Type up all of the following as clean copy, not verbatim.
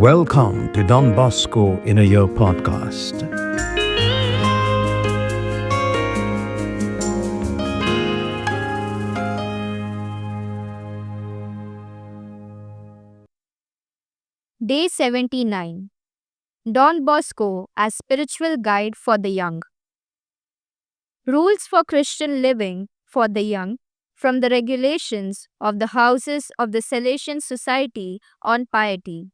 Welcome to Don Bosco in a Year podcast. Day 79. Don Bosco as Spiritual Guide for the Young. Rules for Christian Living for the Young from the Regulations of the Houses of the Salesian Society on Piety.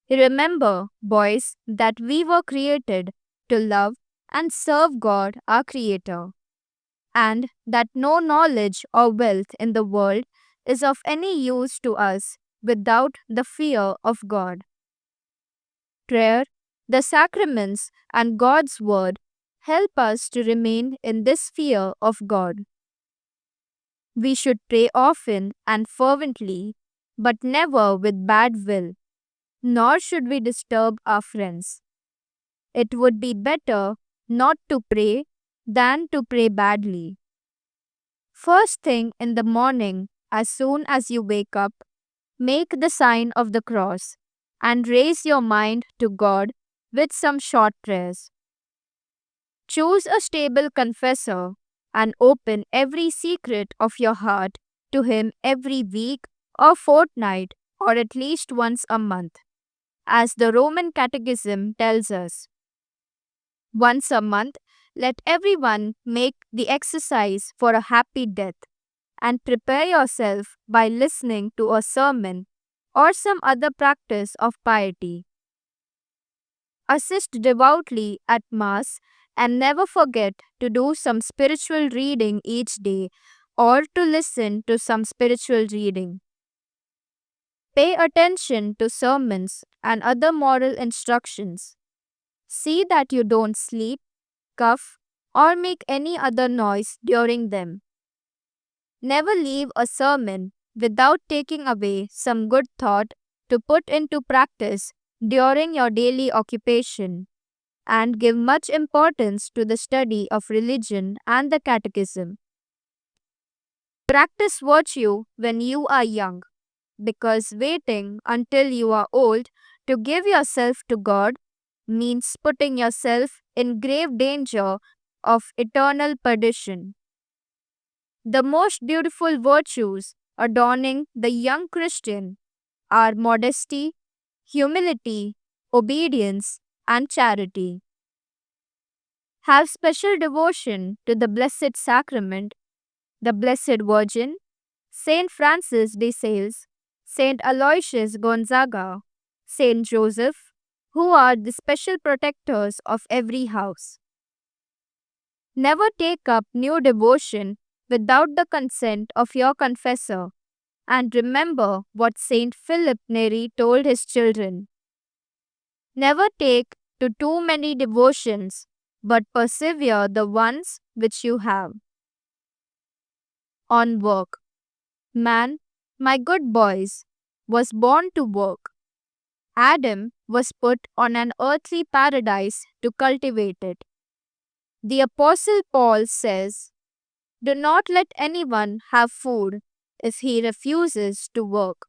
Remember, boys, that we were created to love and serve God our Creator, and that no knowledge or wealth in the world is of any use to us without the fear of God. Prayer, the sacraments, and God's Word help us to remain in this fear of God. We should pray often and fervently, but never with bad will, nor should we disturb our friends. It would be better not to pray than to pray badly. First thing in the morning, as soon as you wake up, make the sign of the cross and raise your mind to God with some short prayers. Choose a stable confessor and open every secret of your heart to him every week or fortnight or at least once a month, as the Roman Catechism tells us. Once a month, let everyone make the exercise for a happy death and prepare yourself by listening to a sermon or some other practice of piety. Assist devoutly at Mass and never forget to do some spiritual reading each day or to listen to some spiritual reading. Pay attention to sermons and other moral instructions. See that you don't sleep, cough, or make any other noise during them. Never leave a sermon without taking away some good thought to put into practice during your daily occupation, and give much importance to the study of religion and the catechism. Practice virtue when you are young, because waiting until you are old to give yourself to God means putting yourself in grave danger of eternal perdition. The most beautiful virtues adorning the young Christian are modesty, humility, obedience, and charity. Have special devotion to the Blessed Sacrament, the Blessed Virgin, Saint Francis de Sales, Saint Aloysius Gonzaga, Saint Joseph, who are the special protectors of every house. Never take up new devotion without the consent of your confessor, and remember what Saint Philip Neri told his children. Never take to too many devotions, but persevere the ones which you have. On work. Man, my good boys, was born to work. Adam was put on an earthly paradise to cultivate it. The Apostle Paul says, "Do not let anyone have food if he refuses to work."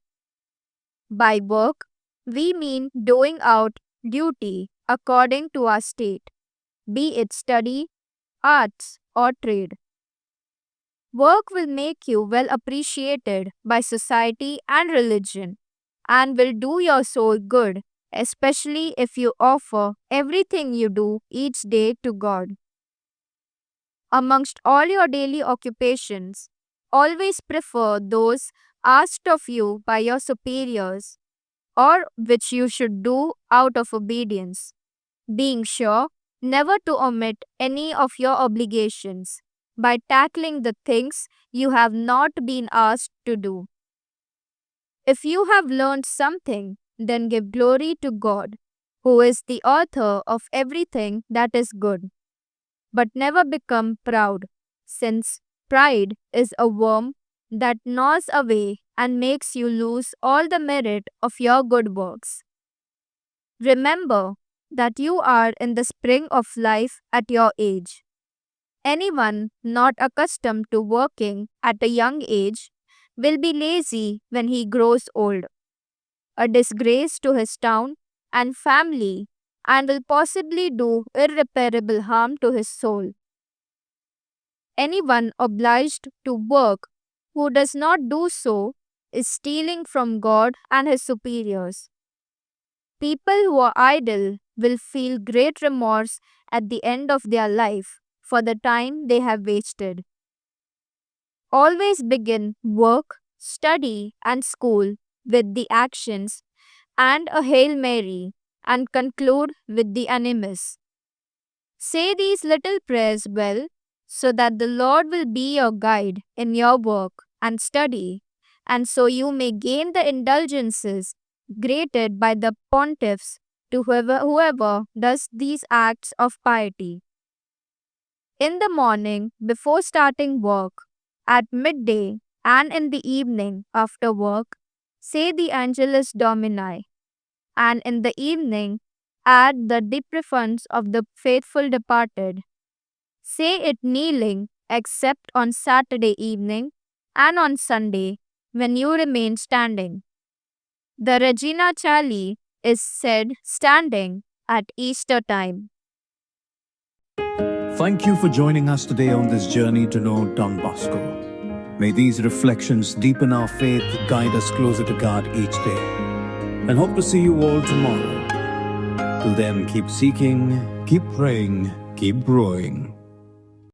By work, we mean doing out duty according to our state, be it study, arts, or trade. Work will make you well appreciated by society and religion, and will do your soul good, especially if you offer everything you do each day to God. Amongst all your daily occupations, always prefer those asked of you by your superiors, or which you should do out of obedience, being sure never to omit any of your obligations by tackling the things you have not been asked to do. If you have learned something, then give glory to God, who is the author of everything that is good. But never become proud, since pride is a worm that gnaws away and makes you lose all the merit of your good works. Remember that you are in the spring of life at your age. Anyone not accustomed to working at a young age will be lazy when he grows old. a disgrace to his town and family, and will possibly do irreparable harm to his soul. Anyone obliged to work who does not do so is stealing from God and his superiors. People who are idle will feel great remorse at the end of their life for the time they have wasted. Always begin work, study, and school with the actions and a Hail Mary, and conclude with the Animus. Say these little prayers well, so that the Lord will be your guide in your work and study, and so you may gain the indulgences granted by the pontiffs to whoever does these acts of piety. In the morning, before starting work, at midday, and in the evening after work, say the Angelus Domini, and in the evening, add the De Profundis of the faithful departed. Say it kneeling, except on Saturday evening and on Sunday, when you remain standing. The Regina Caeli is said standing at Easter time. Thank you for joining us today on this journey to know Don Bosco. May these reflections deepen our faith, guide us closer to God each day, and hope to see you all tomorrow. Till then, keep seeking, keep praying, keep growing.